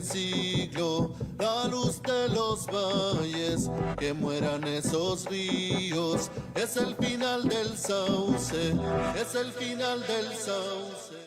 siglo, la luz de los valles, que mueran esos ríos, es el final del sauce, es el final del sauce.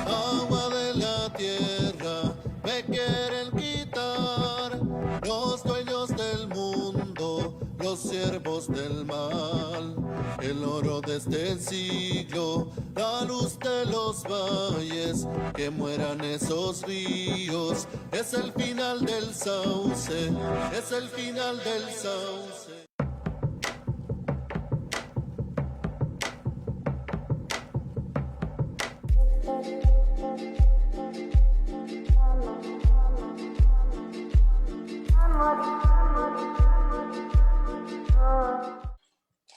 Agua de la tierra me quieren quitar los dueños del mundo, los siervos del mal, el oro de este siglo, la luz de los valles, que mueran esos ríos, es el final del sauce, es el final del sauce.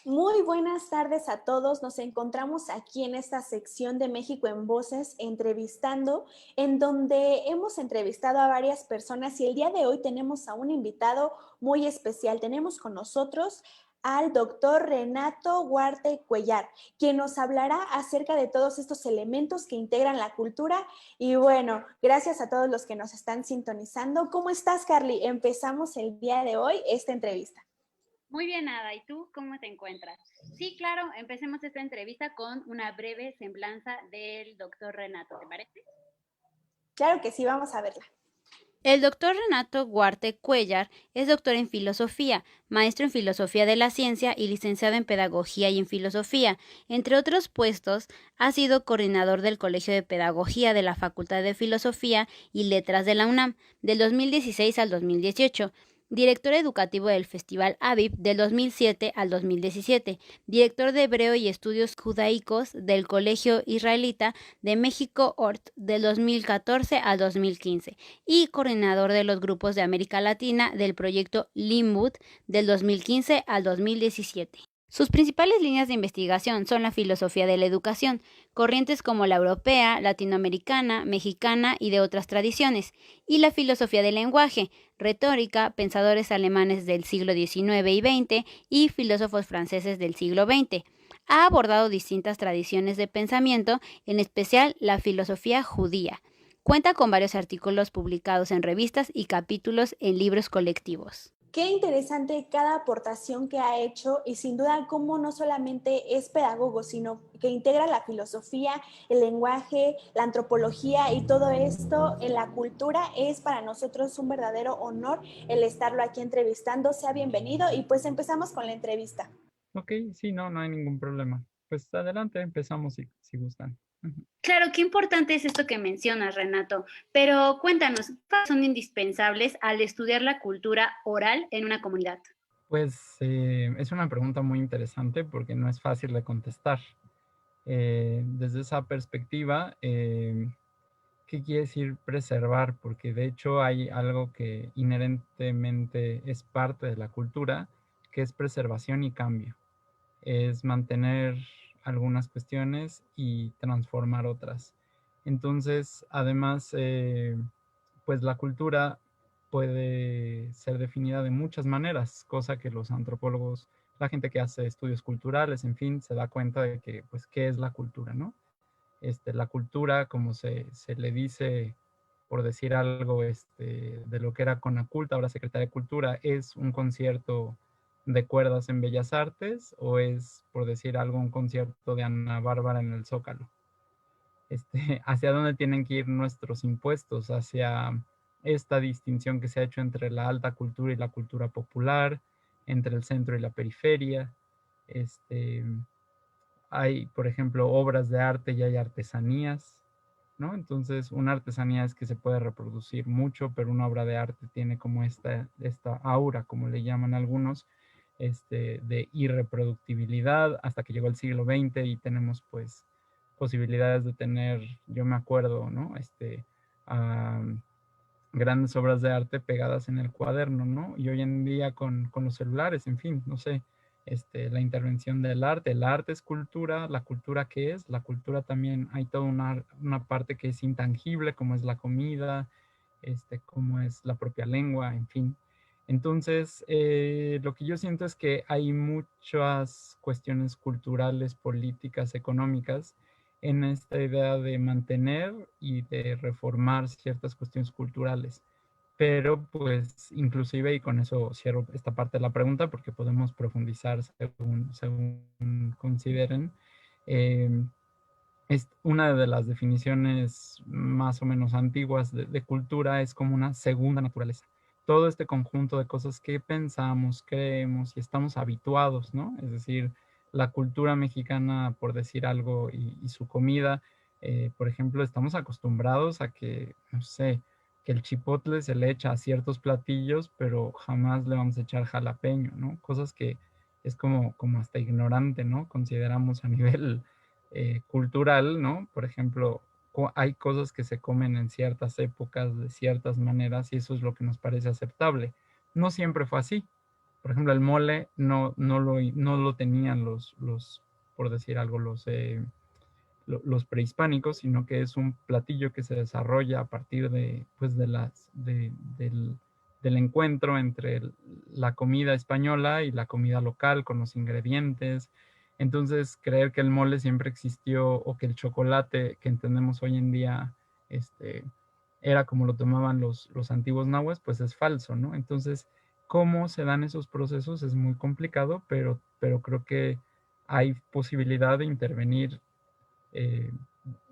Muy buenas tardes a todos. Nos encontramos aquí en esta sección de México en Voces, entrevistando, en donde hemos entrevistado a varias personas y el día de hoy tenemos a un invitado muy especial. Tenemos con nosotros al doctor Renato Huarte Cuellar, quien nos hablará acerca de todos estos elementos que integran la cultura. Y bueno, gracias a todos los que nos están sintonizando. ¿Cómo estás, Carly? Empezamos el día de hoy esta entrevista. Muy bien, Ada. ¿Y tú cómo te encuentras? Sí, claro, empecemos esta entrevista con una breve semblanza del doctor Renato, ¿te parece? Claro que sí, vamos a verla. El doctor Renato Huarte Cuellar es doctor en filosofía, maestro en filosofía de la ciencia y licenciado en pedagogía y en filosofía. Entre otros puestos, ha sido coordinador del Colegio de Pedagogía de la Facultad de Filosofía y Letras de la UNAM del 2016 al 2018. Director educativo del Festival Aviv del 2007 al 2017, director de Hebreo y Estudios Judaicos del Colegio Israelita de México Ort del 2014 al 2015 y coordinador de los grupos de América Latina del proyecto Limbud del 2015 al 2017. Sus principales líneas de investigación son la filosofía de la educación, corrientes como la europea, latinoamericana, mexicana y de otras tradiciones, y la filosofía del lenguaje, retórica, pensadores alemanes del siglo XIX y XX y filósofos franceses del siglo XX. Ha abordado distintas tradiciones de pensamiento, en especial la filosofía judía. Cuenta con varios artículos publicados en revistas y capítulos en libros colectivos. Qué interesante cada aportación que ha hecho y sin duda cómo no solamente es pedagogo, sino que integra la filosofía, el lenguaje, la antropología y todo esto en la cultura. Es para nosotros un verdadero honor el estarlo aquí entrevistando. Sea bienvenido y pues empezamos con la entrevista. Ok, sí, no hay ningún problema. Pues adelante, empezamos si gustan. Claro, qué importante es esto que mencionas, Renato. Pero cuéntanos, ¿cuáles son indispensables al estudiar la cultura oral en una comunidad? Pues es una pregunta muy interesante porque no es fácil de contestar. Desde esa perspectiva, ¿qué quiere decir preservar? Porque de hecho hay algo que inherentemente es parte de la cultura, que es preservación y cambio. Es mantener algunas cuestiones y transformar otras. Entonces, además, pues la cultura puede ser definida de muchas maneras, cosa que los antropólogos, la gente que hace estudios culturales, en fin, se da cuenta de que, pues, ¿qué es la cultura, no? La cultura, como se le dice, por decir algo, de lo que era Conaculta, ahora Secretaría de Cultura, es un concierto de cuerdas en Bellas Artes o es, por decir algo, un concierto de Ana Bárbara en el Zócalo. hacia dónde tienen que ir nuestros impuestos, hacia esta distinción que se ha hecho entre la alta cultura y la cultura popular, entre el centro y la periferia. Hay, por ejemplo, obras de arte y hay artesanías, ¿no? Entonces, una artesanía es que se puede reproducir mucho, pero una obra de arte tiene como esta aura, como le llaman algunos, de irreproductibilidad hasta que llegó el siglo XX y tenemos pues posibilidades de tener, yo me acuerdo, ¿no? Grandes obras de arte pegadas en el cuaderno, ¿no? Y hoy en día con los celulares, en fin, no sé, la intervención del arte. El arte es cultura, la cultura ¿qué es? La cultura también hay toda una parte que es intangible, como es la comida, como es la propia lengua, en fin. Entonces, lo que yo siento es que hay muchas cuestiones culturales, políticas, económicas, en esta idea de mantener y de reformar ciertas cuestiones culturales. Pero pues inclusive, y con eso cierro esta parte de la pregunta porque podemos profundizar según consideren, eh, es una de las definiciones más o menos antiguas de cultura es como una segunda naturaleza. Todo este conjunto de cosas que pensamos, creemos y estamos habituados, ¿no? Es decir, la cultura mexicana, por decir algo, y su comida, por ejemplo, estamos acostumbrados a que, no sé, que el chipotle se le echa a ciertos platillos, pero jamás le vamos a echar jalapeño, ¿no? Cosas que es como hasta ignorante, ¿no? Consideramos a nivel cultural, ¿no? Por ejemplo, hay cosas que se comen en ciertas épocas de ciertas maneras y eso es lo que nos parece aceptable. No siempre fue así. Por ejemplo, el mole no lo tenían por decir algo, los prehispánicos, sino que es un platillo que se desarrolla a partir de, pues, del encuentro entre la comida española y la comida local con los ingredientes. Entonces, creer que el mole siempre existió o que el chocolate que entendemos hoy en día era como lo tomaban los antiguos nahuas, pues es falso, ¿no? Entonces, cómo se dan esos procesos es muy complicado, pero creo que hay posibilidad de intervenir eh,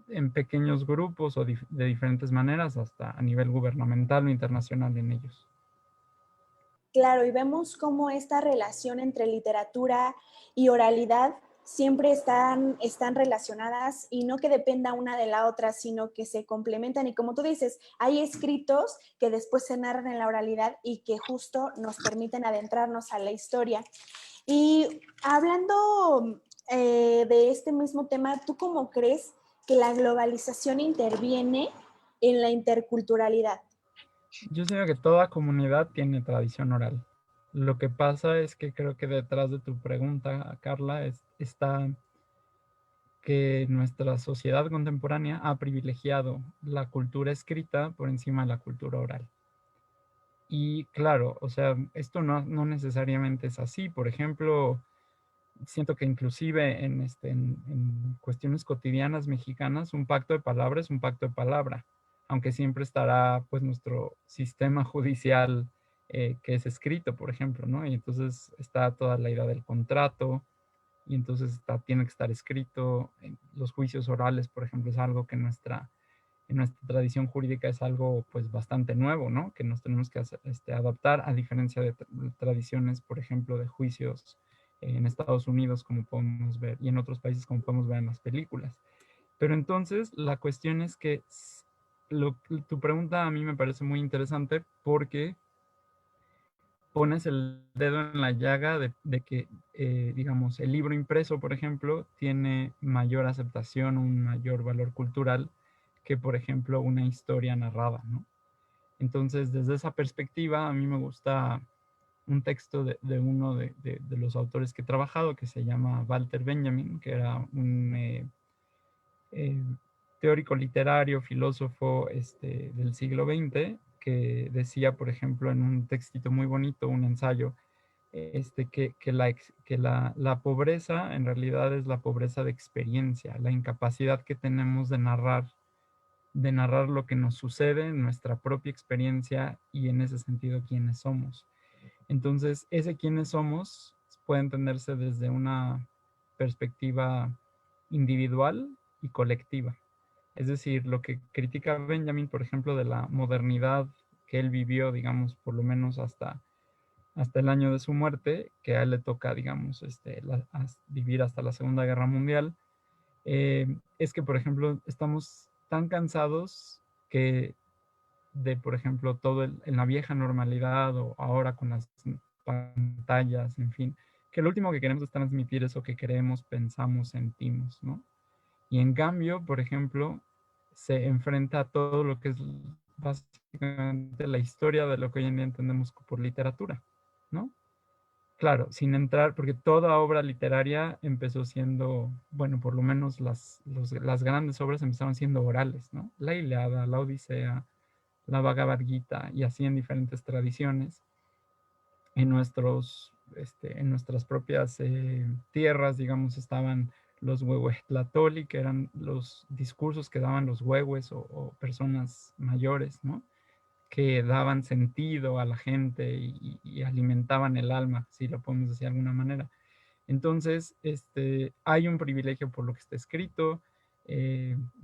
en pequeños grupos o de diferentes maneras, hasta a nivel gubernamental o internacional en ellos. Claro, y vemos cómo esta relación entre literatura y oralidad siempre están relacionadas y no que dependa una de la otra, sino que se complementan. Y como tú dices, hay escritos que después se narran en la oralidad y que justo nos permiten adentrarnos a la historia. Y hablando de este mismo tema, ¿tú cómo crees que la globalización interviene en la interculturalidad? Yo siento que toda comunidad tiene tradición oral. Lo que pasa es que creo que detrás de tu pregunta, Carla, está que nuestra sociedad contemporánea ha privilegiado la cultura escrita por encima de la cultura oral. Y claro, o sea, esto no necesariamente es así. Por ejemplo, siento que inclusive en cuestiones cotidianas mexicanas, un pacto de palabra es un pacto de palabra, aunque siempre estará pues nuestro sistema judicial que es escrito, por ejemplo, ¿no? Y entonces está toda la idea del contrato, y entonces tiene que estar escrito. Los juicios orales, por ejemplo, es algo que en nuestra tradición jurídica es algo pues bastante nuevo, ¿no? Que nos tenemos que adaptar a diferencia de tradiciones, por ejemplo, de juicios en Estados Unidos, como podemos ver, y en otros países, como podemos ver en las películas. Pero entonces la cuestión es que tu pregunta a mí me parece muy interesante porque pones el dedo en la llaga de que, digamos, el libro impreso, por ejemplo, tiene mayor aceptación, un mayor valor cultural que, por ejemplo, una historia narrada, ¿no? Entonces, desde esa perspectiva, a mí me gusta un texto de uno de los autores que he trabajado, que se llama Walter Benjamin, que era un eh, teórico literario, filósofo del siglo XX, que decía, por ejemplo, en un textito muy bonito, un ensayo, que la pobreza en realidad es la pobreza de experiencia, la incapacidad que tenemos de narrar lo que nos sucede en nuestra propia experiencia y en ese sentido quiénes somos. Entonces, ese quiénes somos puede entenderse desde una perspectiva individual y colectiva. Es decir, lo que critica Benjamin, por ejemplo, de la modernidad que él vivió, digamos, por lo menos hasta el año de su muerte, que a él le toca, digamos, vivir hasta la Segunda Guerra Mundial, es que, por ejemplo, estamos tan cansados que por ejemplo, todo en la vieja normalidad o ahora con las pantallas, en fin, que lo último que queremos es transmitir eso que creemos, pensamos, sentimos, ¿no? Y en cambio, por ejemplo, se enfrenta a todo lo que es básicamente la historia de lo que hoy en día entendemos por literatura, ¿no? Claro, sin entrar, porque toda obra literaria empezó siendo, bueno, por lo menos las grandes obras empezaron siendo orales, ¿no? La Ilíada, la Odisea, la Bhagavad Gita, y así en diferentes tradiciones. En nuestras propias tierras, digamos, estaban los huehuetlatoli, que eran los discursos que daban los huehues o personas mayores, ¿no? Que daban sentido a la gente y alimentaban el alma, si lo podemos decir de alguna manera. Entonces, hay un privilegio por lo que está escrito,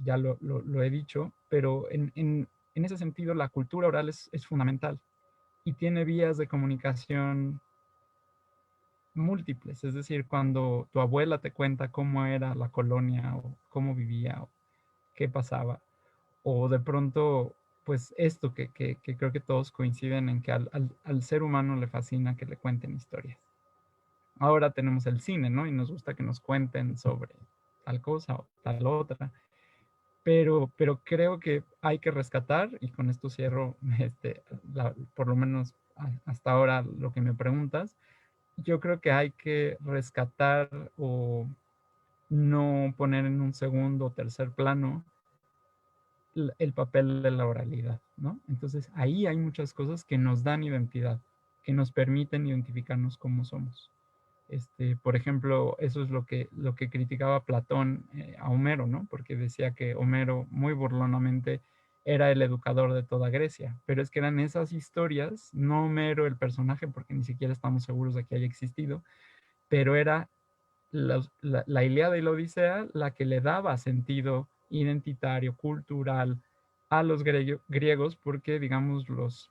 ya lo he dicho, pero en ese sentido la cultura oral es fundamental y tiene vías de comunicación múltiples. Es decir, cuando tu abuela te cuenta cómo era la colonia o cómo vivía o qué pasaba, o de pronto, pues esto que creo que todos coinciden en que al ser humano le fascina que le cuenten historias. Ahora tenemos el cine, ¿no? Y nos gusta que nos cuenten sobre tal cosa o tal otra. Pero creo que hay que rescatar, y con esto cierro, por lo menos hasta ahora lo que me preguntas, yo creo que hay que rescatar o no poner en un segundo o tercer plano el papel de la oralidad, ¿no? Entonces ahí hay muchas cosas que nos dan identidad, que nos permiten identificarnos como somos. Por ejemplo, eso es lo que criticaba Platón a Homero, ¿no? Porque decía que Homero, muy burlonamente, era el educador de toda Grecia, pero es que eran esas historias, no Homero el personaje, porque ni siquiera estamos seguros de que haya existido, pero era la Ilíada y la Odisea la que le daba sentido identitario, cultural a los griegos, porque, digamos, los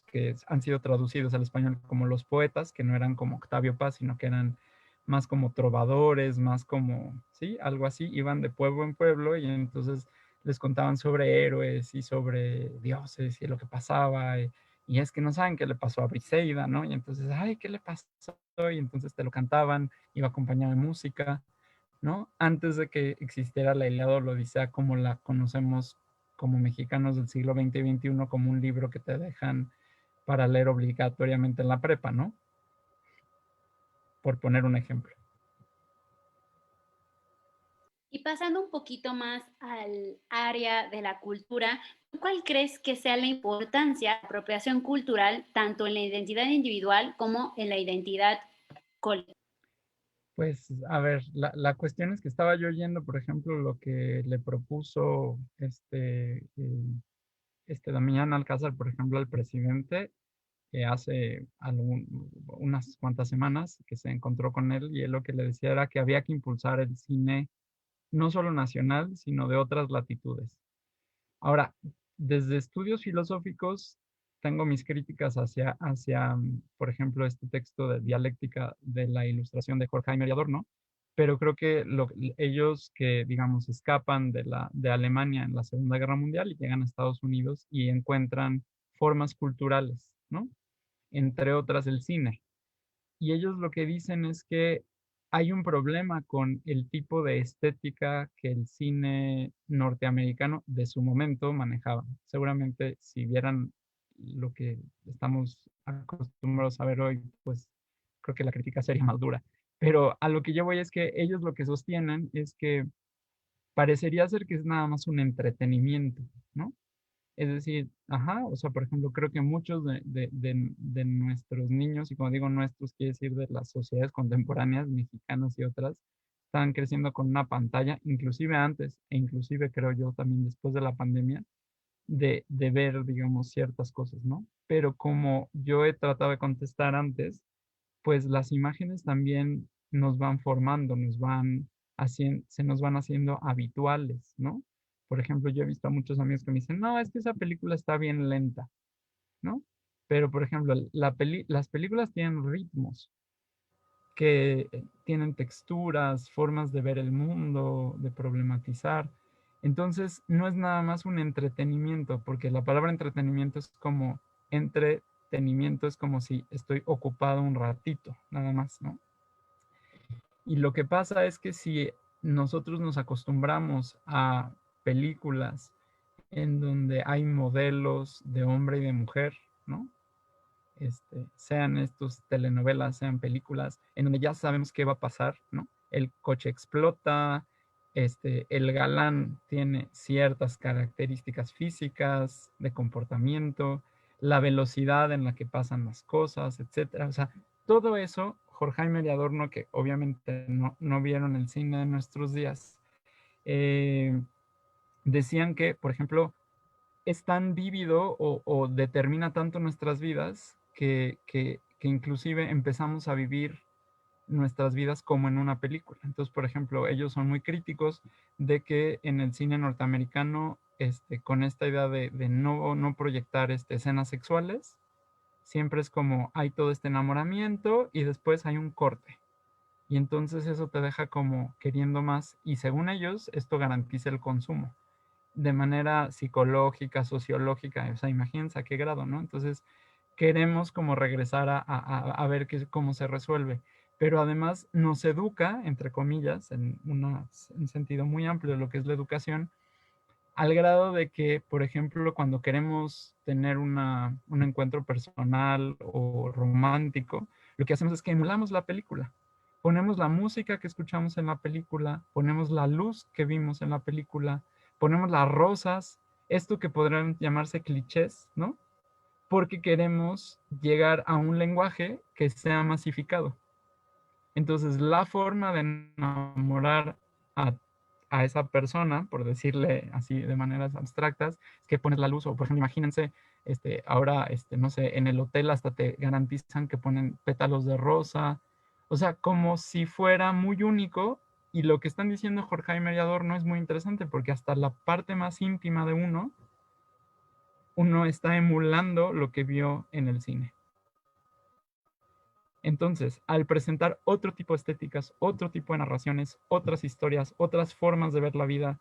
que han sido traducidos al español como los poetas, que no eran como Octavio Paz, sino que eran más como trovadores, más como, sí, algo así, iban de pueblo en pueblo y entonces les contaban sobre héroes y sobre dioses y lo que pasaba, y es que no saben qué le pasó a Briseida, ¿no? Y entonces, ay, ¿qué le pasó? Y entonces te lo cantaban, iba acompañado de música, ¿no? Antes de que existiera la Ilíada o la Odisea como la conocemos como mexicanos del siglo XX y XXI, como un libro que te dejan para leer obligatoriamente en la prepa, ¿no? Por poner un ejemplo. Y pasando un poquito más al área de la cultura, ¿cuál crees que sea la importancia de la apropiación cultural tanto en la identidad individual como en la identidad colectiva? Pues, a ver, la cuestión es que estaba yo oyendo, por ejemplo, lo que le propuso Damián Alcázar, por ejemplo, al presidente, hace unas cuantas semanas que se encontró con él, y él lo que le decía era que había que impulsar el cine no solo nacional, sino de otras latitudes. Ahora, desde estudios filosóficos, tengo mis críticas hacia, por ejemplo, este texto de dialéctica de la ilustración de Horkheimer y Adorno, pero creo que ellos que, digamos, escapan de Alemania en la Segunda Guerra Mundial y llegan a Estados Unidos y encuentran formas culturales, ¿no? Entre otras el cine. Y ellos lo que dicen es que hay un problema con el tipo de estética que el cine norteamericano de su momento manejaba. Seguramente si vieran lo que estamos acostumbrados a ver hoy, pues creo que la crítica sería más dura. Pero a lo que yo voy es que ellos lo que sostienen es que parecería ser que es nada más un entretenimiento, ¿no? Es decir, ajá, o sea, por ejemplo, creo que muchos de nuestros niños, y cuando digo nuestros, quiere decir de las sociedades contemporáneas, mexicanas y otras, están creciendo con una pantalla, inclusive antes, e inclusive creo yo también después de la pandemia, de ver, digamos, ciertas cosas, ¿no? Pero como yo he tratado de contestar antes, pues las imágenes también nos van formando, nos van se nos van haciendo habituales, ¿no? Por ejemplo, yo he visto a muchos amigos que me dicen, no, es que esa película está bien lenta, ¿no? Pero, por ejemplo, las películas tienen ritmos, que tienen texturas, formas de ver el mundo, de problematizar. Entonces, no es nada más un entretenimiento, porque la palabra entretenimiento es como entretenimiento, es como si estoy ocupado un ratito, nada más, ¿no? Y lo que pasa es que si nosotros nos acostumbramos a películas en donde hay modelos de hombre y de mujer, ¿no? Sean estos telenovelas, sean películas, en donde ya sabemos qué va a pasar, ¿no? El coche explota, el galán tiene ciertas características físicas, de comportamiento, la velocidad en la que pasan las cosas, etcétera. O sea, todo eso, Horkheimer y Adorno, que obviamente no vieron el cine de nuestros días, decían que, por ejemplo, es tan vívido o determina tanto nuestras vidas que inclusive empezamos a vivir nuestras vidas como en una película. Entonces, por ejemplo, ellos son muy críticos de que en el cine norteamericano, con esta idea de no proyectar escenas sexuales, siempre es como hay todo este enamoramiento y después hay un corte. Y entonces eso te deja como queriendo más y según ellos esto garantiza el consumo de manera psicológica, sociológica, o sea, imagínense a qué grado, ¿no? Entonces, queremos como regresar a ver cómo se resuelve, pero además nos educa, entre comillas, en un sentido muy amplio de lo que es la educación, al grado de que, por ejemplo, cuando queremos tener un encuentro personal o romántico, lo que hacemos es que emulamos la película. Ponemos la música que escuchamos en la película, ponemos la luz que vimos en la película, ponemos las rosas, esto que podrían llamarse clichés, ¿no? Porque queremos llegar a un lenguaje que sea masificado. Entonces, la forma de enamorar a esa persona, por decirle así de maneras abstractas, es que pones la luz, o por ejemplo, imagínense, ahora, no sé, en el hotel hasta te garantizan que ponen pétalos de rosa, o sea, como si fuera muy único, y lo que están diciendo Horkheimer y Adorno es muy interesante, porque hasta la parte más íntima de uno está emulando lo que vio en el cine. Entonces, al presentar otro tipo de estéticas, otro tipo de narraciones, otras historias, otras formas de ver la vida,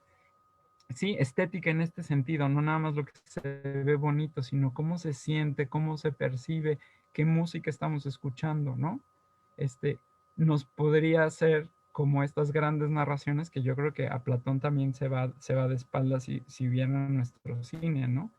sí, estética en este sentido, no nada más lo que se ve bonito, sino cómo se siente, cómo se percibe, qué música estamos escuchando, ¿no? Nos podría hacer como estas grandes narraciones que yo creo que a Platón también se va de espaldas si viene nuestro cine, ¿no?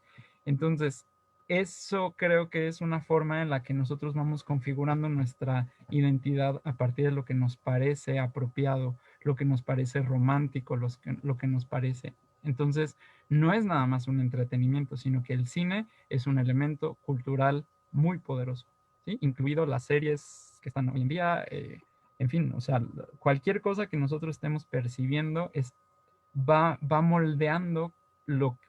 Entonces, eso creo que es una forma en la que nosotros vamos configurando nuestra identidad a partir de lo que nos parece apropiado, lo que nos parece romántico, lo que nos parece. Entonces, no es nada más un entretenimiento, sino que el cine es un elemento cultural muy poderoso, ¿sí? Incluido las series que están hoy en día, en fin, o sea, cualquier cosa que nosotros estemos percibiendo va moldeando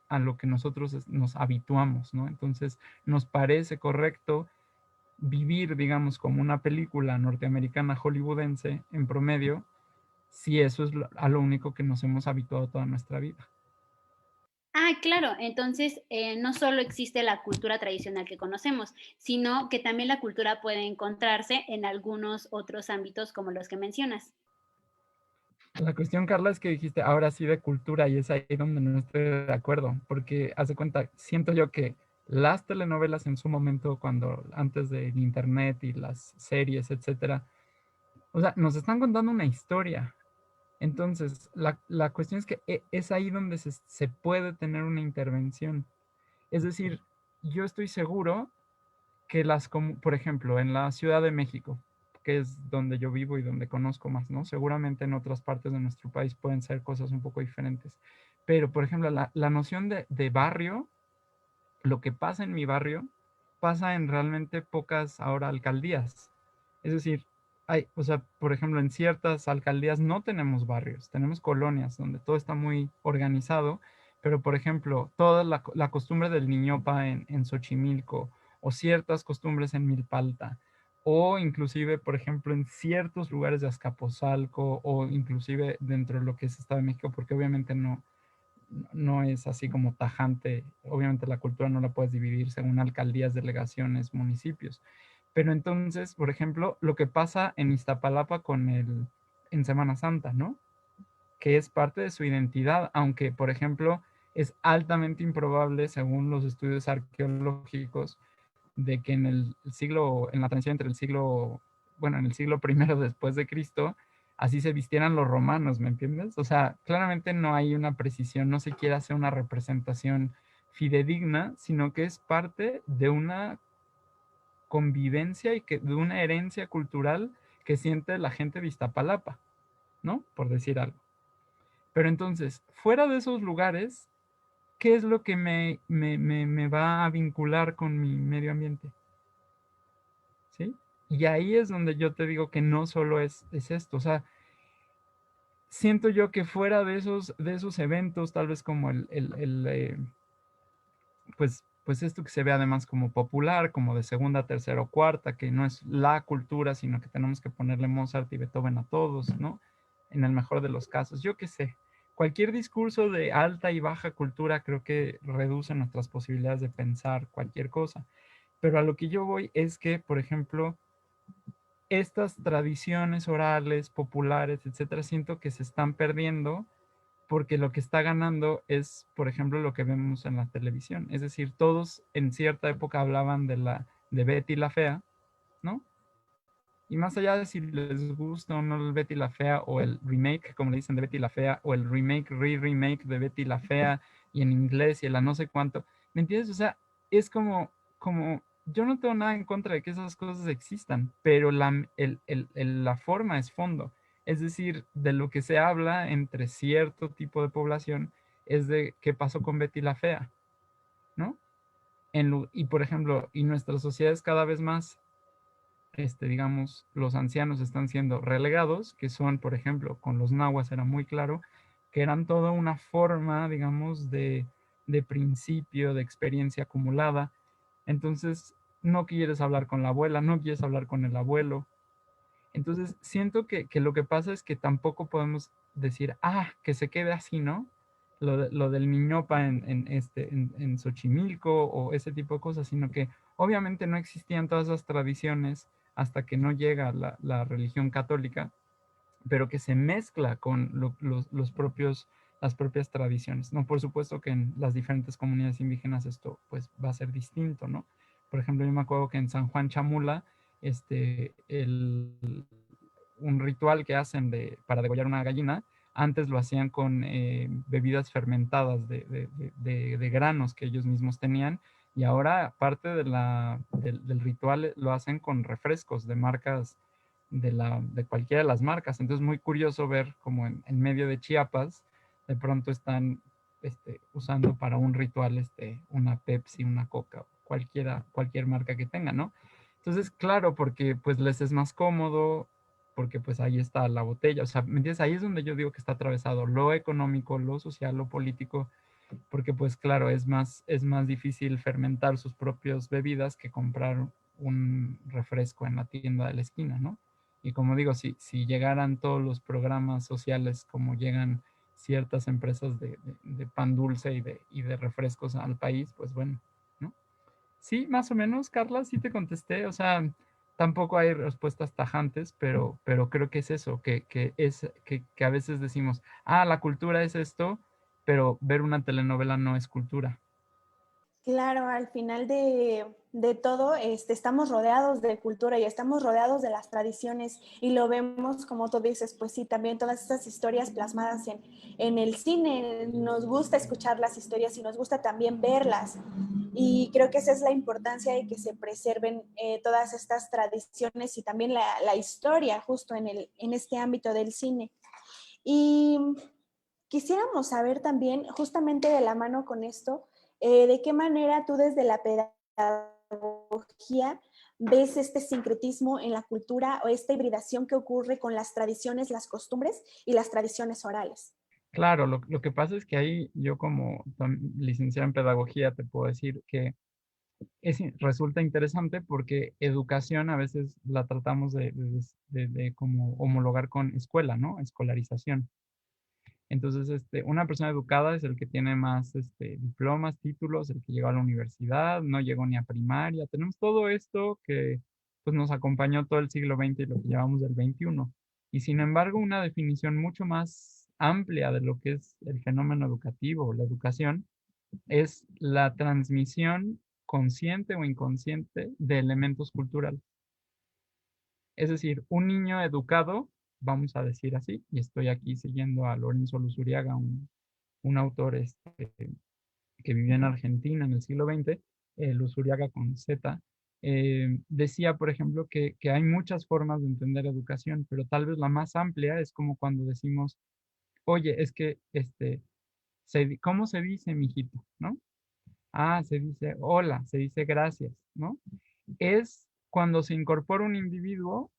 a lo que nosotros nos habituamos, ¿no? Entonces, nos parece correcto vivir, digamos, como una película norteamericana hollywoodense en promedio, si eso es a lo único que nos hemos habituado toda nuestra vida. Ah, claro, entonces no solo existe la cultura tradicional que conocemos, sino que también la cultura puede encontrarse en algunos otros ámbitos como los que mencionas. La cuestión, Carla, es que dijiste ahora sí de cultura y es ahí donde no estoy de acuerdo, porque haz de cuenta, siento yo que las telenovelas en su momento, cuando antes del internet y las series, etcétera, o sea, nos están contando una historia. Entonces, la cuestión es que es ahí donde se puede tener una intervención. Es decir, yo estoy seguro que por ejemplo, en la Ciudad de México, que es donde yo vivo y donde conozco más, ¿no? Seguramente en otras partes de nuestro país pueden ser cosas un poco diferentes. Pero, por ejemplo, la noción de barrio, lo que pasa en mi barrio, pasa en realmente pocas ahora alcaldías. Es decir, o sea, por ejemplo, en ciertas alcaldías no tenemos barrios, tenemos colonias donde todo está muy organizado, pero por ejemplo, toda la costumbre del niñopa en Xochimilco, o ciertas costumbres en Milpalta, o inclusive, por ejemplo, en ciertos lugares de Azcapotzalco, o inclusive dentro de lo que es Estado de México, porque obviamente no es así como tajante. Obviamente la cultura no la puedes dividir según alcaldías, delegaciones, municipios. Pero entonces, por ejemplo, lo que pasa en Iztapalapa en Semana Santa, ¿no? Que es parte de su identidad, aunque, por ejemplo, es altamente improbable, según los estudios arqueológicos, de que en la transición entre en el siglo primero después de Cristo, así se vistieran los romanos, ¿me entiendes? O sea, claramente no hay una precisión, no se quiere hacer una representación fidedigna, sino que es parte de una convivencia y de una herencia cultural que siente la gente de Iztapalapa, ¿no? Por decir algo. Pero entonces, fuera de esos lugares, ¿qué es lo que me va a vincular con mi medio ambiente? ¿Sí? Y ahí es donde yo te digo que no solo es esto, o sea, siento yo que fuera de esos eventos, tal vez como pues esto que se ve además como popular, como de segunda, tercera o cuarta, que no es la cultura, sino que tenemos que ponerle Mozart y Beethoven a todos, ¿no? En el mejor de los casos, yo qué sé. Cualquier discurso de alta y baja cultura creo que reduce nuestras posibilidades de pensar cualquier cosa. Pero a lo que yo voy es que, por ejemplo, estas tradiciones orales, populares, etcétera, siento que se están perdiendo porque lo que está ganando es, por ejemplo, lo que vemos en la televisión. Es decir, todos en cierta época hablaban de Betty la Fea, ¿no? Y más allá de si les gusta o no el Betty la Fea o el remake, como le dicen, de Betty la Fea, o el remake, remake de Betty la Fea, y en inglés y en la no sé cuánto, ¿me entiendes? O sea, es como yo no tengo nada en contra de que esas cosas existan, pero la forma es fondo. Es decir, de lo que se habla entre cierto tipo de población es de qué pasó con Betty la Fea, ¿no? Y por ejemplo, y nuestras sociedades cada vez más digamos, los ancianos están siendo relegados, que son, por ejemplo, con los nahuas era muy claro, que eran toda una forma, digamos, de principio, de experiencia acumulada. Entonces, no quieres hablar con la abuela, no quieres hablar con el abuelo. Entonces, siento que lo que pasa es que tampoco podemos decir, que se quede así, ¿no? Lo del niñopa en Xochimilco o ese tipo de cosas, sino que obviamente no existían todas esas tradiciones hasta que no llega la religión católica, pero que se mezcla con las propias tradiciones, ¿no? Por supuesto que en las diferentes comunidades indígenas esto pues va a ser distinto, ¿no? Por ejemplo, yo me acuerdo que en San Juan Chamula, un ritual que hacen para degollar una gallina, antes lo hacían con bebidas fermentadas de granos que ellos mismos tenían, y ahora parte del ritual lo hacen con refrescos de marcas, de cualquiera de las marcas. Entonces es muy curioso ver como en medio de Chiapas, de pronto están usando para un ritual una Pepsi, una Coca, cualquier marca que tengan, ¿no? Entonces, claro, porque pues les es más cómodo, porque pues ahí está la botella, o sea, ¿me entiendes? Ahí es donde yo digo que está atravesado lo económico, lo social, lo político, porque pues claro, es más difícil fermentar sus propias bebidas que comprar un refresco en la tienda de la esquina, ¿no? Y como digo, si llegaran todos los programas sociales como llegan ciertas empresas de pan dulce y de refrescos al país, pues bueno, ¿no? Sí, más o menos, Carla, sí te contesté, o sea, tampoco hay respuestas tajantes, pero creo que es eso, que a veces decimos, la cultura es esto, pero ver una telenovela no es cultura. Claro, al final de todo, estamos rodeados de cultura y estamos rodeados de las tradiciones y lo vemos, como tú dices, pues sí, también todas estas historias plasmadas en el cine. Nos gusta escuchar las historias y nos gusta también verlas. Y creo que esa es la importancia de que se preserven todas estas tradiciones y también la historia justo en este ámbito del cine. Y quisiéramos saber también, justamente de la mano con esto, de qué manera tú desde la pedagogía ves este sincretismo en la cultura o esta hibridación que ocurre con las tradiciones, las costumbres y las tradiciones orales. Claro, lo que pasa es que ahí yo como licenciado en pedagogía te puedo decir que resulta interesante porque educación a veces la tratamos de como homologar con escuela, ¿no? Escolarización. Entonces, una persona educada es el que tiene más diplomas, títulos, el que llegó a la universidad, no llegó ni a primaria. Tenemos todo esto que pues, nos acompañó todo el siglo XX y lo que llevamos del XXI. Y sin embargo, una definición mucho más amplia de lo que es el fenómeno educativo, la educación, es la transmisión consciente o inconsciente de elementos culturales. Es decir, un niño educado, vamos a decir así, y estoy aquí siguiendo a Lorenzo Luzuriaga, un autor que vivió en Argentina en el siglo XX, Luzuriaga con Z, decía, por ejemplo, que hay muchas formas de entender educación, pero tal vez la más amplia es como cuando decimos, oye, es que, ¿cómo se dice, mijito? ¿No? Ah, se dice hola, se dice gracias, ¿no? Es cuando se incorpora un individuo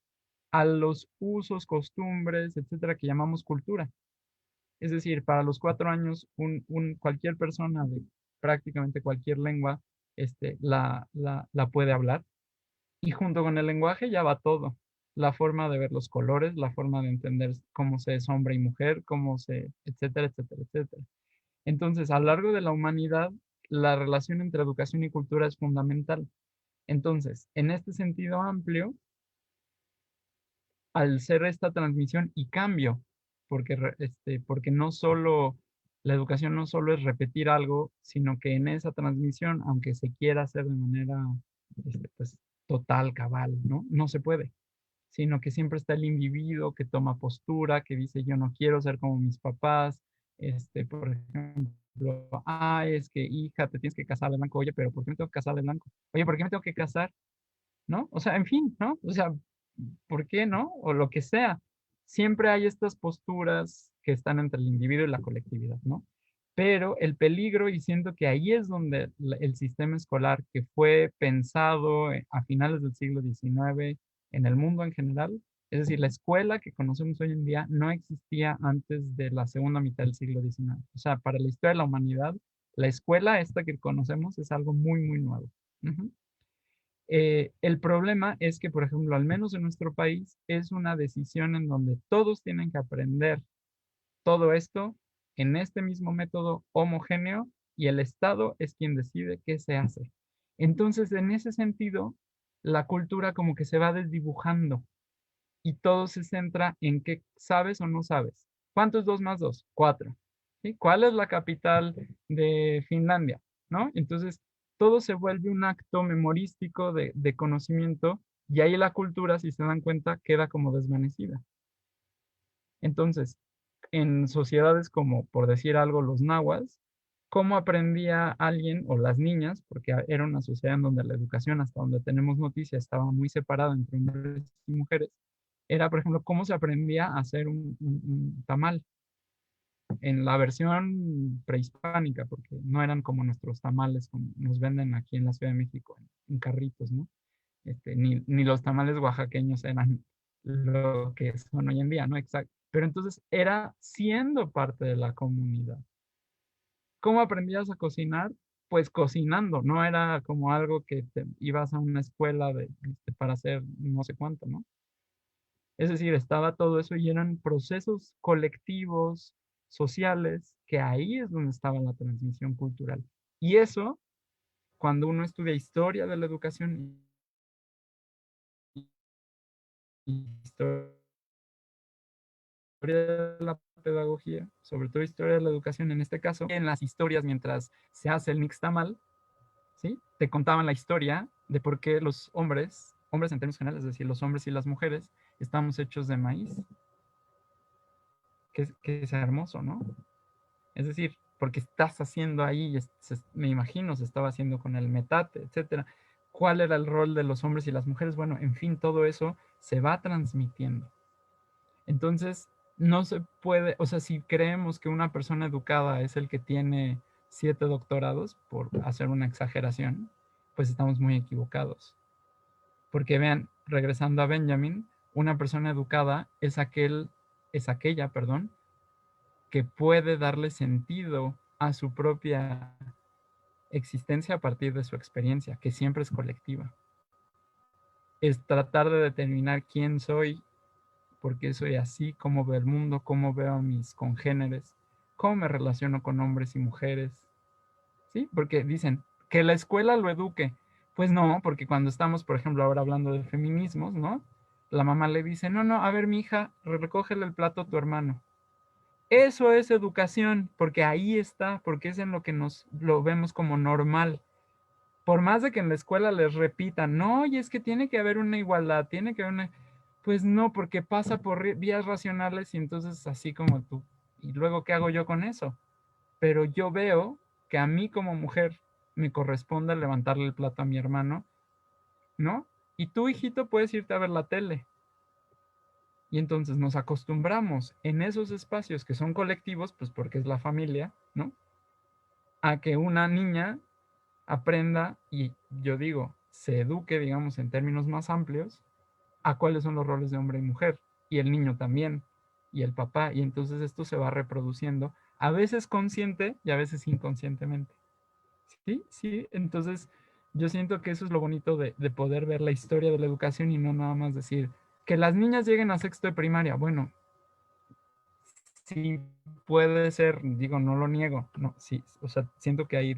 a los usos, costumbres, etcétera, que llamamos cultura. Es decir, para los 4 años, cualquier persona de prácticamente cualquier lengua la puede hablar. Y junto con el lenguaje ya va todo. La forma de ver los colores, la forma de entender cómo se es hombre y mujer, etcétera, etcétera, etcétera. Entonces, a lo largo de la humanidad, la relación entre educación y cultura es fundamental. Entonces, en este sentido amplio, al ser esta transmisión y cambio, porque no solo, la educación no solo es repetir algo, sino que en esa transmisión, aunque se quiera hacer de manera pues, total, cabal, ¿no? No se puede, sino que siempre está el individuo que toma postura, que dice yo no quiero ser como mis papás, por ejemplo, es que hija, te tienes que casar de blanco, oye, pero ¿por qué me tengo que casar de blanco? Oye, ¿por qué me tengo que casar? ¿No? O sea, en fin, ¿no? O sea, ¿por qué no? O lo que sea. Siempre hay estas posturas que están entre el individuo y la colectividad, ¿no? Pero el peligro, y siento que ahí es donde el sistema escolar que fue pensado a finales del siglo XIX en el mundo en general, es decir, la escuela que conocemos hoy en día no existía antes de la segunda mitad del siglo XIX. O sea, para la historia de la humanidad, la escuela esta que conocemos es algo muy, muy nuevo. Ujú. El problema es que, por ejemplo, al menos en nuestro país, es una decisión en donde todos tienen que aprender todo esto en este mismo método homogéneo y el Estado es quien decide qué se hace. Entonces, en ese sentido, la cultura como que se va desdibujando y todo se centra en qué sabes o no sabes. ¿Cuánto es 2 más 2? 4. ¿Sí? ¿Cuál es la capital de Finlandia? ¿No? Entonces, todo se vuelve un acto memorístico de conocimiento y ahí la cultura, si se dan cuenta, queda como desvanecida. Entonces, en sociedades como, por decir algo, los nahuas, ¿cómo aprendía alguien o las niñas? Porque era una sociedad en donde la educación, hasta donde tenemos noticias, estaba muy separada entre hombres y mujeres. Era, por ejemplo, cómo se aprendía a hacer un tamal en la versión prehispánica, porque no eran como nuestros tamales, como nos venden aquí en la Ciudad de México, en carritos, ¿no? Ni los tamales oaxaqueños eran lo que son hoy en día, ¿no? Exacto. Pero entonces era siendo parte de la comunidad. ¿Cómo aprendías a cocinar? Pues cocinando, no era como algo que te ibas a una escuela para hacer no sé cuánto, ¿no? Es decir, estaba todo eso y eran procesos colectivos, sociales, que ahí es donde estaba la transmisión cultural. Y eso, cuando uno estudia historia de la educación y historia de la pedagogía, sobre todo historia de la educación en este caso, en las historias mientras se hace el nixtamal, ¿sí? Te contaban la historia de por qué los hombres en términos generales, es decir, los hombres y las mujeres, estamos hechos de maíz. Que es hermoso, ¿no? Es decir, porque estás haciendo ahí, me imagino, se estaba haciendo con el metate, etcétera. ¿Cuál era el rol de los hombres y las mujeres? Bueno, en fin, todo eso se va transmitiendo. Entonces, no se puede, o sea, si creemos que una persona educada es el que tiene 7 doctorados, por hacer una exageración, pues estamos muy equivocados. Porque vean, regresando a Benjamin, una persona educada es aquella, que puede darle sentido a su propia existencia a partir de su experiencia, que siempre es colectiva. Es tratar de determinar quién soy, por qué soy así, cómo veo el mundo, cómo veo a mis congéneres, cómo me relaciono con hombres y mujeres, ¿sí? Porque dicen que la escuela lo eduque. Pues no, porque cuando estamos, por ejemplo, ahora hablando de feminismos, ¿no? La mamá le dice, no, no, a ver, mi hija, recógele el plato a tu hermano. Eso es educación, porque ahí está, porque es en lo que nos lo vemos como normal. Por más de que en la escuela les repitan, no, y es que tiene que haber una igualdad, tiene que haber una... Pues no, porque pasa por vías racionales y entonces así como tú. ¿Y luego qué hago yo con eso? Pero yo veo que a mí como mujer me corresponde levantarle el plato a mi hermano, ¿no? Y tú, hijito, puedes irte a ver la tele. Y entonces nos acostumbramos en esos espacios que son colectivos, pues porque es la familia, ¿no? A que una niña aprenda y yo digo, se eduque, digamos, en términos más amplios, a cuáles son los roles de hombre y mujer. Y el niño también, y el papá. Y entonces esto se va reproduciendo, a veces consciente y a veces inconscientemente. Sí, sí, entonces yo siento que eso es lo bonito de poder ver la historia de la educación y no nada más decir que las niñas lleguen a sexto de primaria. Bueno, sí puede ser, digo, no lo niego, no, sí, o sea, siento que hay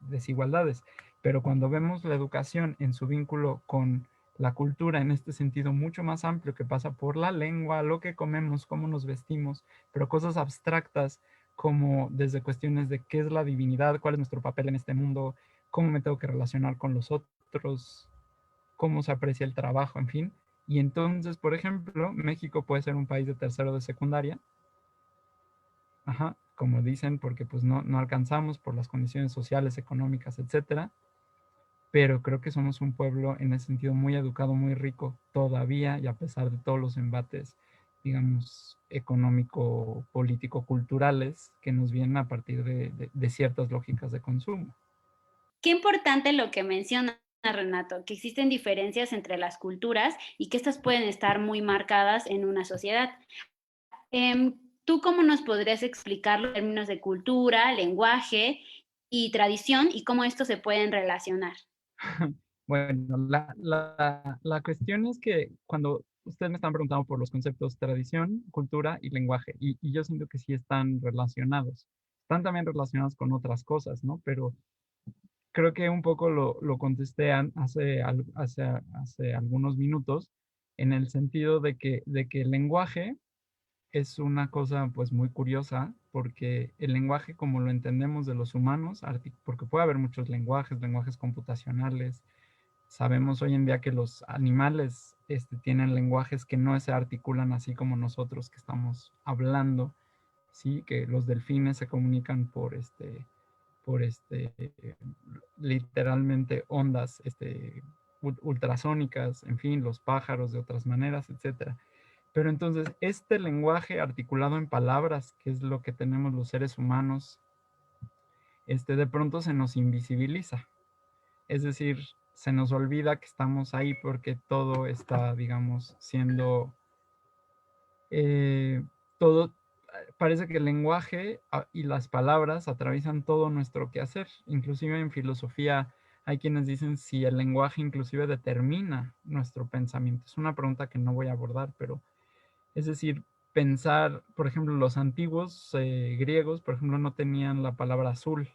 desigualdades, pero cuando vemos la educación en su vínculo con la cultura en este sentido mucho más amplio que pasa por la lengua, lo que comemos, cómo nos vestimos, pero cosas abstractas como desde cuestiones de qué es la divinidad, cuál es nuestro papel en este mundo, cómo me tengo que relacionar con los otros, cómo se aprecia el trabajo, en fin. Y entonces, por ejemplo, México puede ser un país de tercero de secundaria, ajá, como dicen, porque pues no alcanzamos por las condiciones sociales, económicas, etcétera, pero creo que somos un pueblo en ese sentido muy educado, muy rico todavía, y a pesar de todos los embates, digamos, económico, político, culturales, que nos vienen a partir de ciertas lógicas de consumo. Qué importante lo que menciona Renato, que existen diferencias entre las culturas y que estas pueden estar muy marcadas en una sociedad. ¿Tú cómo nos podrías explicar los términos de cultura, lenguaje y tradición y cómo estos se pueden relacionar? Bueno, la cuestión es que cuando ustedes me están preguntando por los conceptos tradición, cultura y lenguaje, y yo siento que sí están relacionados. Están también relacionados con otras cosas, ¿no? Pero creo que un poco lo contesté hace algunos minutos en el sentido de que el lenguaje es una cosa pues muy curiosa porque el lenguaje como lo entendemos de los humanos, porque puede haber muchos lenguajes, lenguajes computacionales. Sabemos hoy en día que los animales tienen lenguajes que no se articulan así como nosotros que estamos hablando, ¿sí? Que los delfines se comunican por literalmente ondas ultrasónicas, en fin, los pájaros de otras maneras, etcétera. Pero entonces, este lenguaje articulado en palabras, que es lo que tenemos los seres humanos, de pronto se nos invisibiliza. Es decir, se nos olvida que estamos ahí porque todo está, digamos, siendo, todo, parece que el lenguaje y las palabras atraviesan todo nuestro quehacer. Inclusive en filosofía hay quienes dicen si el lenguaje inclusive determina nuestro pensamiento. Es una pregunta que no voy a abordar, pero es decir, pensar, por ejemplo, los antiguos griegos, por ejemplo, no tenían la palabra azul,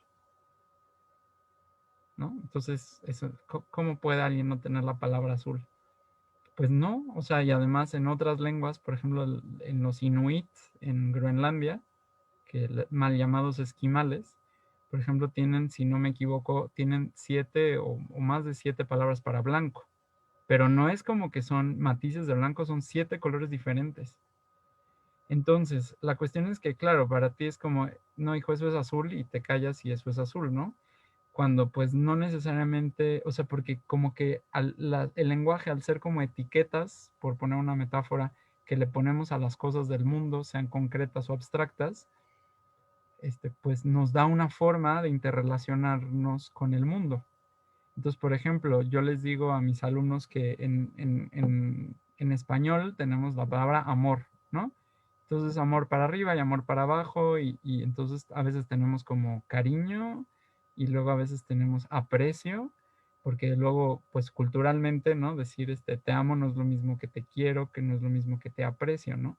¿no? Entonces, ¿cómo puede alguien no tener la palabra azul? Pues no, o sea, y además en otras lenguas, por ejemplo, en los inuit en Groenlandia, que mal llamados esquimales, por ejemplo, tienen, si no me equivoco, tienen 7 o más de 7 palabras para blanco, pero no es como que son matices de blanco, son 7 colores diferentes. Entonces, la cuestión es que, claro, para ti es como, no, hijo, eso es azul y te callas y eso es azul, ¿no? Cuando pues no necesariamente, o sea, porque como que el lenguaje al ser como etiquetas, por poner una metáfora, que le ponemos a las cosas del mundo, sean concretas o abstractas, pues nos da una forma de interrelacionarnos con el mundo. Entonces, por ejemplo, yo les digo a mis alumnos que en español tenemos la palabra amor, ¿no? Entonces, amor para arriba y amor para abajo, y entonces a veces tenemos como cariño y luego a veces tenemos aprecio, porque luego, pues culturalmente, ¿no? Decir te amo no es lo mismo que te quiero, que no es lo mismo que te aprecio, ¿no?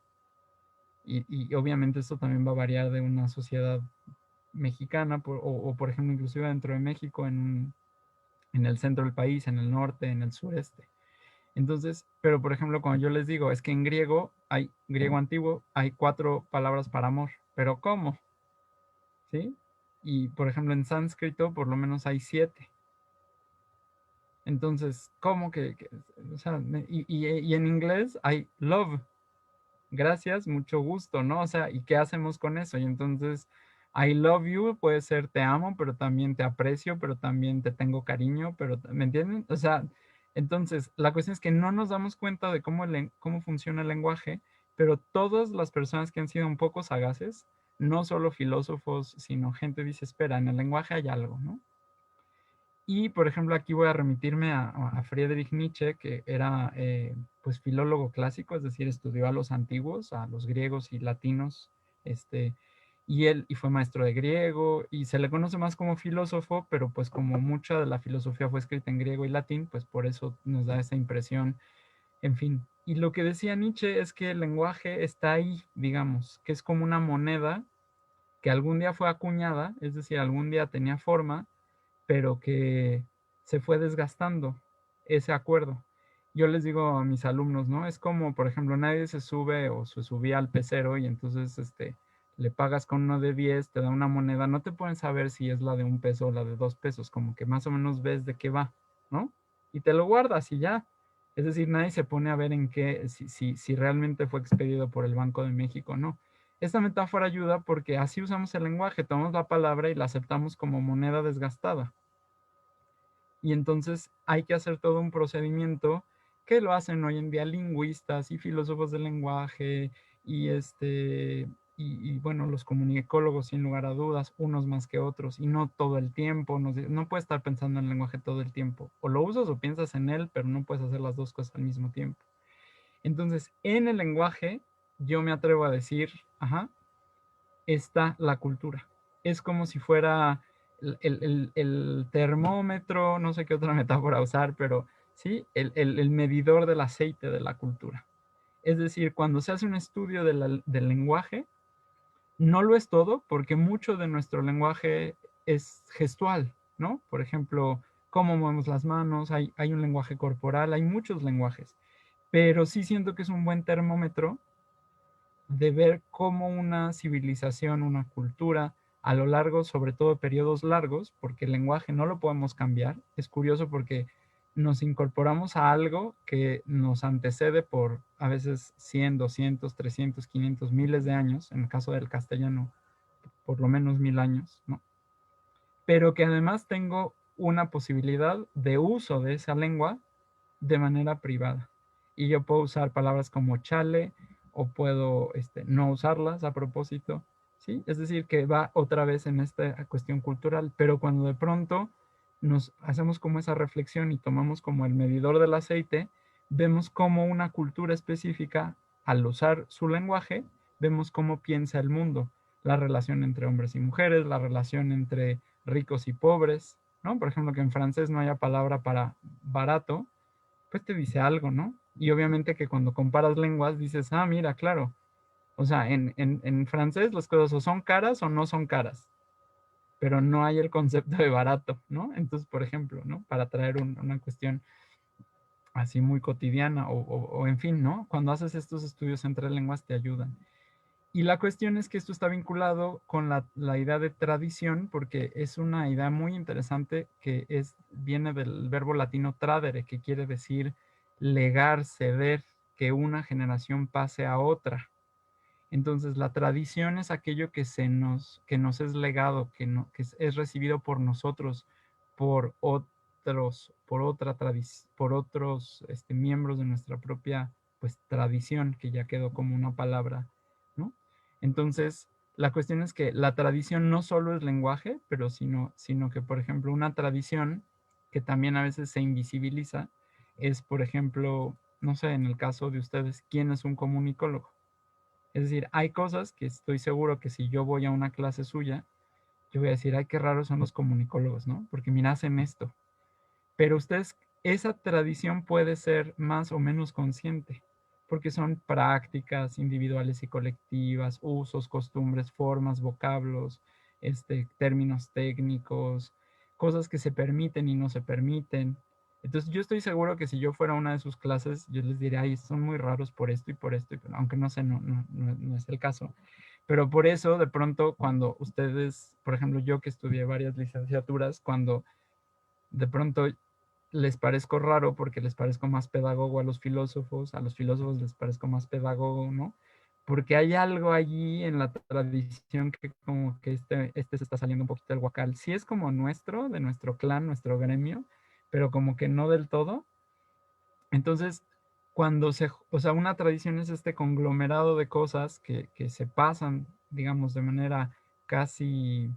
Y obviamente esto también va a variar de una sociedad mexicana, o por ejemplo, inclusive dentro de México, en el centro del país, en el norte, en el sureste. Entonces, pero por ejemplo, cuando yo les digo, es que en griego antiguo, hay 4 palabras para amor, pero ¿cómo? ¿Sí? Y por ejemplo, en sánscrito, por lo menos hay 7. Entonces, ¿cómo o sea, y en inglés hay love, gracias, mucho gusto, ¿no? O sea, ¿y qué hacemos con eso? Y entonces, I love you puede ser te amo, pero también te aprecio, pero también te tengo cariño, pero, ¿me entienden? O sea, entonces, la cuestión es que no nos damos cuenta de cómo funciona el lenguaje, pero todas las personas que han sido un poco sagaces, no solo filósofos, sino gente dice, espera, en el lenguaje hay algo, ¿no? Y, por ejemplo, aquí voy a remitirme a Friedrich Nietzsche, que era pues filólogo clásico, es decir, estudió a los antiguos, a los griegos y latinos, y fue maestro de griego, y se le conoce más como filósofo, pero pues como mucha de la filosofía fue escrita en griego y latín, pues por eso nos da esa impresión, en fin. Y lo que decía Nietzsche es que el lenguaje está ahí, digamos, que es como una moneda que algún día fue acuñada, es decir, algún día tenía forma, pero que se fue desgastando ese acuerdo. Yo les digo a mis alumnos, ¿no? Es como, por ejemplo, nadie se sube o se subía al pecero y entonces le pagas con uno de 10, te da una moneda, no te pueden saber si es la de 1 peso o la de 2 pesos, como que más o menos ves de qué va, ¿no? Y te lo guardas y ya. Es decir, nadie se pone a ver en qué, si realmente fue expedido por el Banco de México, no. Esta metáfora ayuda porque así usamos el lenguaje, tomamos la palabra y la aceptamos como moneda desgastada. Y entonces hay que hacer todo un procedimiento que lo hacen hoy en día lingüistas y filósofos del lenguaje y bueno, los comunicólogos sin lugar a dudas, unos más que otros, y no todo el tiempo, no puedes estar pensando en el lenguaje todo el tiempo, o lo usas o piensas en él, pero no puedes hacer las dos cosas al mismo tiempo. Entonces, en el lenguaje, yo me atrevo a decir, está la cultura. Es como si fuera el termómetro, no sé qué otra metáfora usar, pero sí, el medidor del aceite de la cultura. Es decir, cuando se hace un estudio del lenguaje, no lo es todo, porque mucho de nuestro lenguaje es gestual, ¿no? Por ejemplo, cómo movemos las manos, hay un lenguaje corporal, hay muchos lenguajes, pero sí siento que es un buen termómetro de ver cómo una civilización, una cultura, a lo largo, sobre todo periodos largos, porque el lenguaje no lo podemos cambiar. Es curioso porque nos incorporamos a algo que nos antecede por a veces 100, 200, 300, 500, miles de años, en el caso del castellano, por lo menos 1000 años, ¿no? Pero que además tengo una posibilidad de uso de esa lengua de manera privada. Y yo puedo usar palabras como chale o puedo no usarlas a propósito, ¿sí? Es decir, que va otra vez en esta cuestión cultural, pero cuando de pronto nos hacemos como esa reflexión y tomamos como el medidor del aceite, vemos cómo una cultura específica, al usar su lenguaje, vemos cómo piensa el mundo, la relación entre hombres y mujeres, la relación entre ricos y pobres, ¿no? Por ejemplo, que en francés no haya palabra para barato, pues te dice algo, ¿no? Y obviamente que cuando comparas lenguas dices, mira, claro. O sea, en francés las cosas o son caras o no son caras, pero no hay el concepto de barato, ¿no? Entonces, por ejemplo, ¿no? Para traer una cuestión así muy cotidiana o en fin, ¿no? Cuando haces estos estudios entre lenguas te ayudan. Y la cuestión es que esto está vinculado con la idea de tradición, porque es una idea muy interesante que viene del verbo latino tradere, que quiere decir legar, ceder, que una generación pase a otra. Entonces, la tradición es aquello que nos es legado, que es recibido por nosotros, por otros, por otros miembros de nuestra propia pues, tradición, que ya quedó como una palabra, ¿no? Entonces, la cuestión es que la tradición no solo es lenguaje, pero sino que, por ejemplo, una tradición que también a veces se invisibiliza es, por ejemplo, no sé, en el caso de ustedes, ¿quién es un comunicólogo? Es decir, hay cosas que estoy seguro que si yo voy a una clase suya, yo voy a decir, ay, qué raros son los comunicólogos, ¿no? Porque mira, hacen esto. Pero ustedes, esa tradición puede ser más o menos consciente, porque son prácticas individuales y colectivas, usos, costumbres, formas, vocablos, términos técnicos, cosas que se permiten y no se permiten. Entonces yo estoy seguro que si yo fuera a una de sus clases, yo les diría, ay, son muy raros por esto y por esto, aunque no sé, no es el caso. Pero por eso, de pronto, cuando ustedes, por ejemplo, yo que estudié varias licenciaturas, cuando de pronto les parezco raro porque les parezco más pedagogo a los filósofos les parezco más pedagogo, ¿no? Porque hay algo allí en la tradición que como que este se está saliendo un poquito del guacal. Sí es como nuestro, de nuestro clan, nuestro gremio, pero como que no del todo. Entonces, o sea, una tradición es este conglomerado de cosas que se pasan, digamos, de manera casi,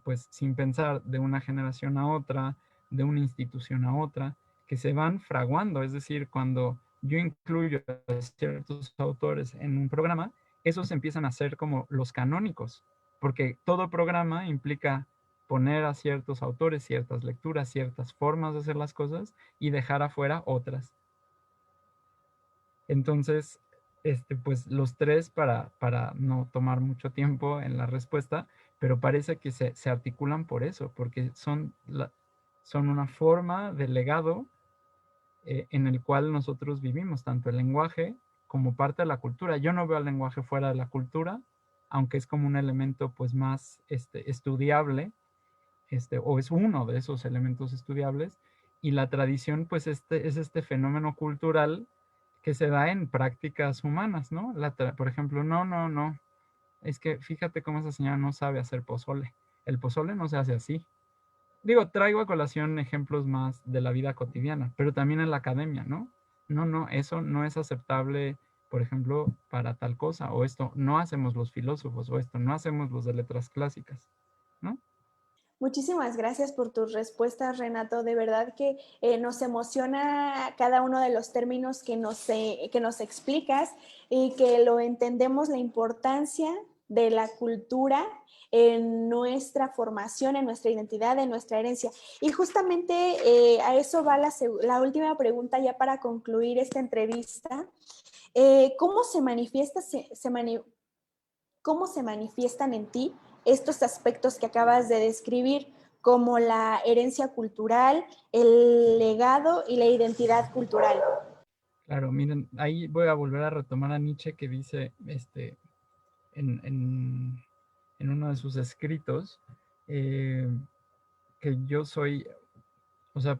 pues, sin pensar de una generación a otra, de una institución a otra, que se van fraguando. Es decir, cuando yo incluyo a ciertos autores en un programa, esos empiezan a ser como los canónicos, porque todo programa implica poner a ciertos autores, ciertas lecturas, ciertas formas de hacer las cosas y dejar afuera otras. Entonces, pues los tres, para no tomar mucho tiempo en la respuesta, pero parece que se articulan por eso, porque son una forma de legado en el cual nosotros vivimos, tanto el lenguaje como parte de la cultura. Yo no veo al lenguaje fuera de la cultura, aunque es como un elemento pues más estudiable, o es uno de esos elementos estudiables, y la tradición pues es este fenómeno cultural que se da en prácticas humanas, ¿no? Por ejemplo, no, es que fíjate cómo esa señora no sabe hacer pozole. El pozole no se hace así. Digo, traigo a colación ejemplos más de la vida cotidiana, pero también en la academia, ¿no? No, eso no es aceptable, por ejemplo, para tal cosa, o esto no hacemos los filósofos, o esto no hacemos los de letras clásicas, ¿no? Muchísimas gracias por tus respuestas, Renato. De verdad que nos emociona cada uno de los términos que nos explicas y que lo entendemos la importancia de la cultura en nuestra formación, en nuestra identidad, en nuestra herencia. Y justamente a eso va la última pregunta ya para concluir esta entrevista. ¿Cómo se cómo se manifiestan en ti estos aspectos que acabas de describir, como la herencia cultural, el legado y la identidad cultural? Claro, miren, ahí voy a volver a retomar a Nietzsche que dice en, en- en uno de sus escritos eh, que yo soy, o sea,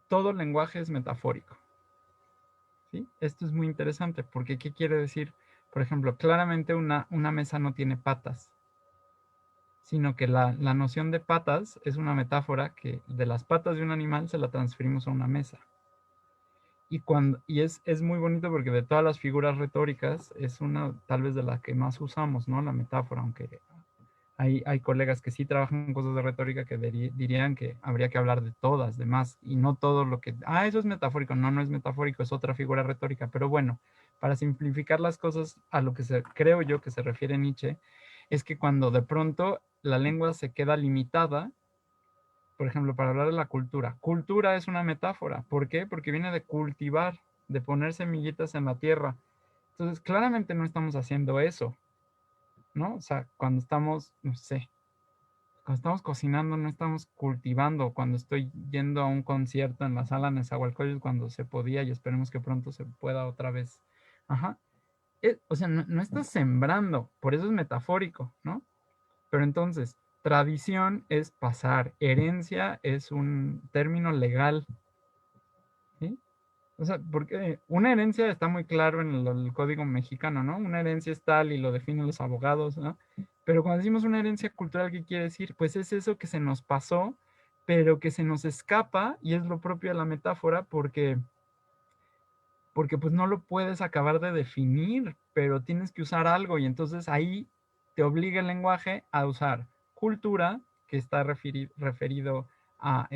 todo lenguaje es metafórico, ¿sí? Esto es muy interesante porque ¿qué quiere decir? Por ejemplo, claramente una mesa no tiene patas, sino que la noción de patas es una metáfora que de las patas de un animal se la transferimos a una mesa. Y es muy bonito porque de todas las figuras retóricas es una tal vez de las que más usamos, ¿no? La metáfora, aunque hay colegas que sí trabajan cosas de retórica que dirían que habría que hablar de todas, de más, y no todo lo que, eso es metafórico, no es metafórico, es otra figura retórica, pero bueno, para simplificar las cosas a lo que creo yo que se refiere Nietzsche, es que cuando de pronto la lengua se queda limitada, por ejemplo, para hablar de la cultura. Cultura es una metáfora. ¿Por qué? Porque viene de cultivar, de poner semillitas en la tierra. Entonces, claramente no estamos haciendo eso, ¿no? O sea, cuando estamos, no sé, cuando estamos cocinando, no estamos cultivando. Cuando estoy yendo a un concierto en la sala Nezahualcóyotl, cuando se podía y esperemos que pronto se pueda otra vez. Ajá. O sea, no estás sembrando, por eso es metafórico, ¿no? Pero entonces, tradición es pasar, herencia es un término legal, ¿sí? O sea, porque una herencia está muy claro en el código mexicano, ¿no? Una herencia es tal y lo definen los abogados, ¿no? Pero cuando decimos una herencia cultural, ¿qué quiere decir? Pues es eso que se nos pasó, pero que se nos escapa y es lo propio de la metáfora porque pues no lo puedes acabar de definir, pero tienes que usar algo y entonces ahí te obliga el lenguaje a usar cultura, que está referido a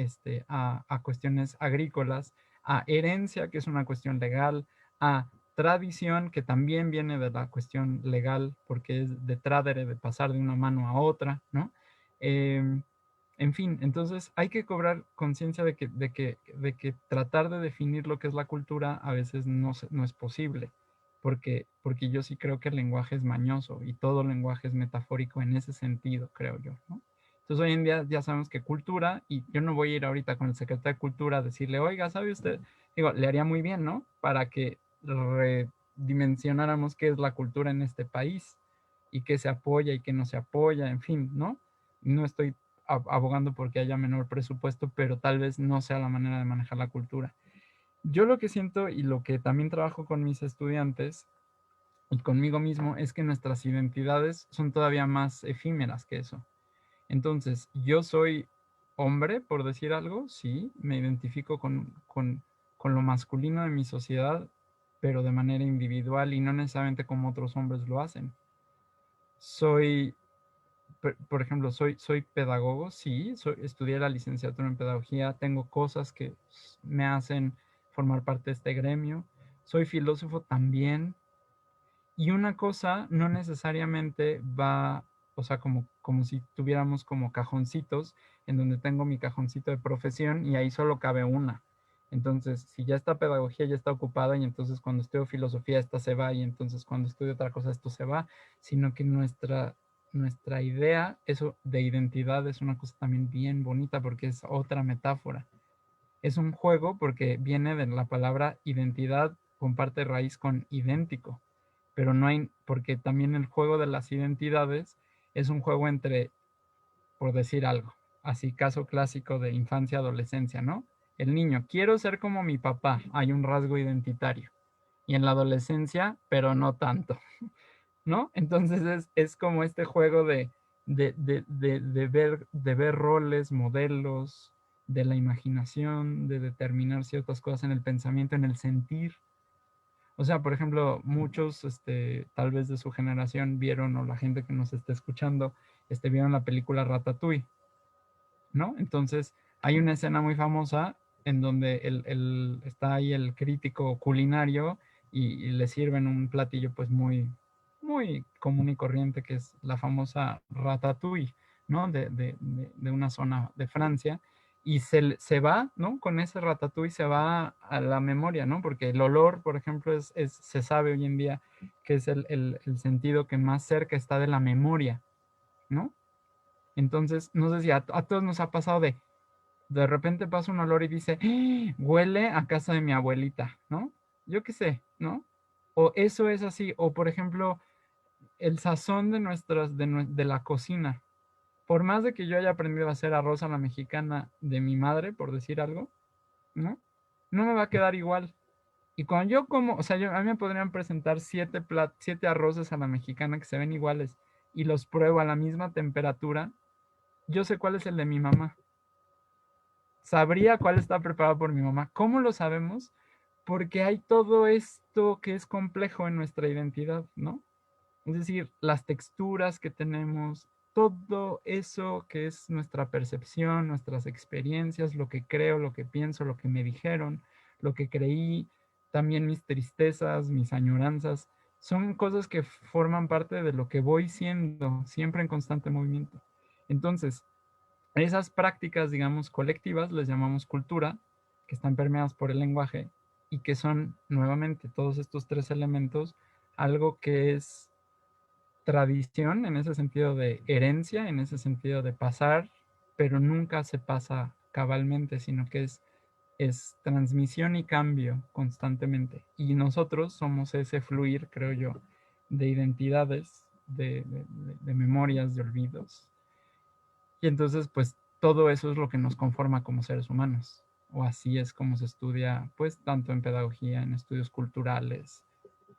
cuestiones agrícolas, a herencia, que es una cuestión legal, a tradición, que también viene de la cuestión legal, porque es de tradere, de pasar de una mano a otra, ¿no? En fin, entonces hay que cobrar conciencia de que tratar de definir lo que es la cultura a veces no es posible, porque yo sí creo que el lenguaje es mañoso y todo lenguaje es metafórico en ese sentido, creo yo, ¿no? Entonces hoy en día ya sabemos que cultura, y yo no voy a ir ahorita con el secretario de Cultura a decirle, oiga, ¿sabe usted? Digo, le haría muy bien, ¿no? Para que redimensionáramos qué es la cultura en este país y qué se apoya y qué no se apoya, en fin, ¿no? No estoy abogando porque haya menor presupuesto, pero tal vez no sea la manera de manejar la cultura. Yo lo que siento y lo que también trabajo con mis estudiantes y conmigo mismo es que nuestras identidades son todavía más efímeras que eso. Entonces, yo soy hombre, por decir algo, sí, me identifico con lo masculino de mi sociedad, pero de manera individual y no necesariamente como otros hombres lo hacen. Soy, por ejemplo, soy pedagogo, sí, estudié la licenciatura en pedagogía, tengo cosas que me hacen formar parte de este gremio. Soy filósofo también, y una cosa no necesariamente va, o sea, como si tuviéramos como cajoncitos, en donde tengo mi cajoncito de profesión y ahí solo cabe una. Entonces, si ya esta pedagogía ya está ocupada y entonces cuando estudio filosofía esta se va y entonces cuando estudio otra cosa esto se va, sino que nuestra idea, eso de identidad es una cosa también bien bonita porque es otra metáfora. Es un juego porque viene de la palabra identidad, comparte raíz con idéntico, pero no hay, porque también el juego de las identidades es un juego entre, por decir algo, así caso clásico de infancia, adolescencia, ¿no? El niño, quiero ser como mi papá, hay un rasgo identitario. Y en la adolescencia, pero no tanto, ¿no? Entonces es como este juego de ver roles, modelos, de la imaginación, de determinar ciertas cosas en el pensamiento, en el sentir. O sea, por ejemplo, muchos, tal vez de su generación vieron, o la gente que nos está escuchando, vieron la película Ratatouille, ¿no? Entonces, hay una escena muy famosa en donde está ahí el crítico culinario y le sirven un platillo pues muy, muy común y corriente, que es la famosa ratatouille, ¿no? De una zona de Francia. Y se va, ¿no? Con ese ratatouille se va a la memoria, ¿no? Porque el olor, por ejemplo, se sabe hoy en día que es el sentido que más cerca está de la memoria, ¿no? Entonces, no sé si a todos nos ha pasado de repente pasa un olor y dice, "¡Ah! Huele a casa de mi abuelita", ¿no? Yo qué sé, ¿no? O eso es así, o por ejemplo, el sazón de la cocina. Por más de que yo haya aprendido a hacer arroz a la mexicana de mi madre, por decir algo, ¿no? No me va a quedar igual. Y cuando yo como, o sea, a mí me podrían presentar 7 arroces a la mexicana que se ven iguales y los pruebo a la misma temperatura, yo sé cuál es el de mi mamá. Sabría cuál está preparado por mi mamá. ¿Cómo lo sabemos? Porque hay todo esto que es complejo en nuestra identidad, ¿no? Es decir, las texturas que tenemos, todo eso que es nuestra percepción, nuestras experiencias, lo que creo, lo que pienso, lo que me dijeron, lo que creí, también mis tristezas, mis añoranzas, son cosas que forman parte de lo que voy siendo, siempre en constante movimiento. Entonces, esas prácticas, digamos, colectivas, les llamamos cultura, que están permeadas por el lenguaje y que son, nuevamente, todos estos 3 elementos, algo que es tradición en ese sentido de herencia, en ese sentido de pasar, pero nunca se pasa cabalmente, sino que es transmisión y cambio constantemente. Y nosotros somos ese fluir, creo yo, de identidades, de memorias, de olvidos. Y entonces, pues, todo eso es lo que nos conforma como seres humanos. O así es como se estudia, pues, tanto en pedagogía, en estudios culturales,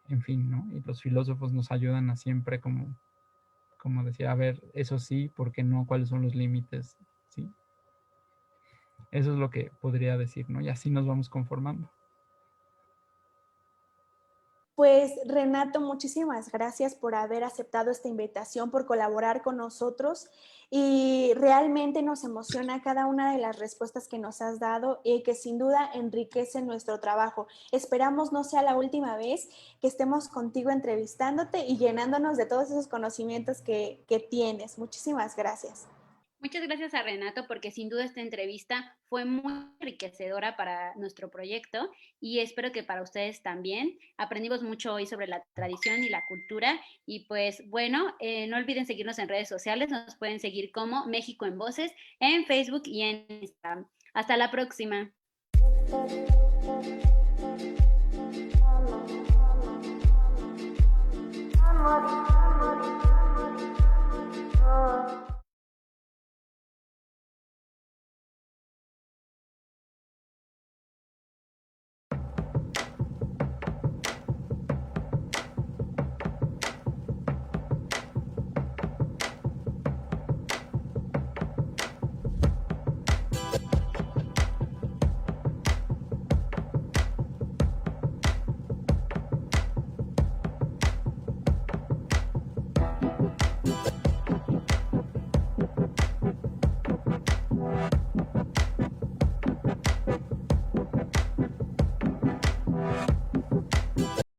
en fin, ¿no? Y los filósofos nos ayudan a siempre como decir, a ver, eso sí, ¿por qué no? ¿Cuáles son los límites? ¿Sí? Eso es lo que podría decir, ¿no? Y así nos vamos conformando. Pues Renato, muchísimas gracias por haber aceptado esta invitación, por colaborar con nosotros y realmente nos emociona cada una de las respuestas que nos has dado y que sin duda enriquecen nuestro trabajo. Esperamos no sea la última vez que estemos contigo entrevistándote y llenándonos de todos esos conocimientos que tienes. Muchísimas gracias. Muchas gracias a Renato porque sin duda esta entrevista fue muy enriquecedora para nuestro proyecto y espero que para ustedes también. Aprendimos mucho hoy sobre la tradición y la cultura y pues bueno, no olviden seguirnos en redes sociales, nos pueden seguir como México en Voces en Facebook y en Instagram. Hasta la próxima.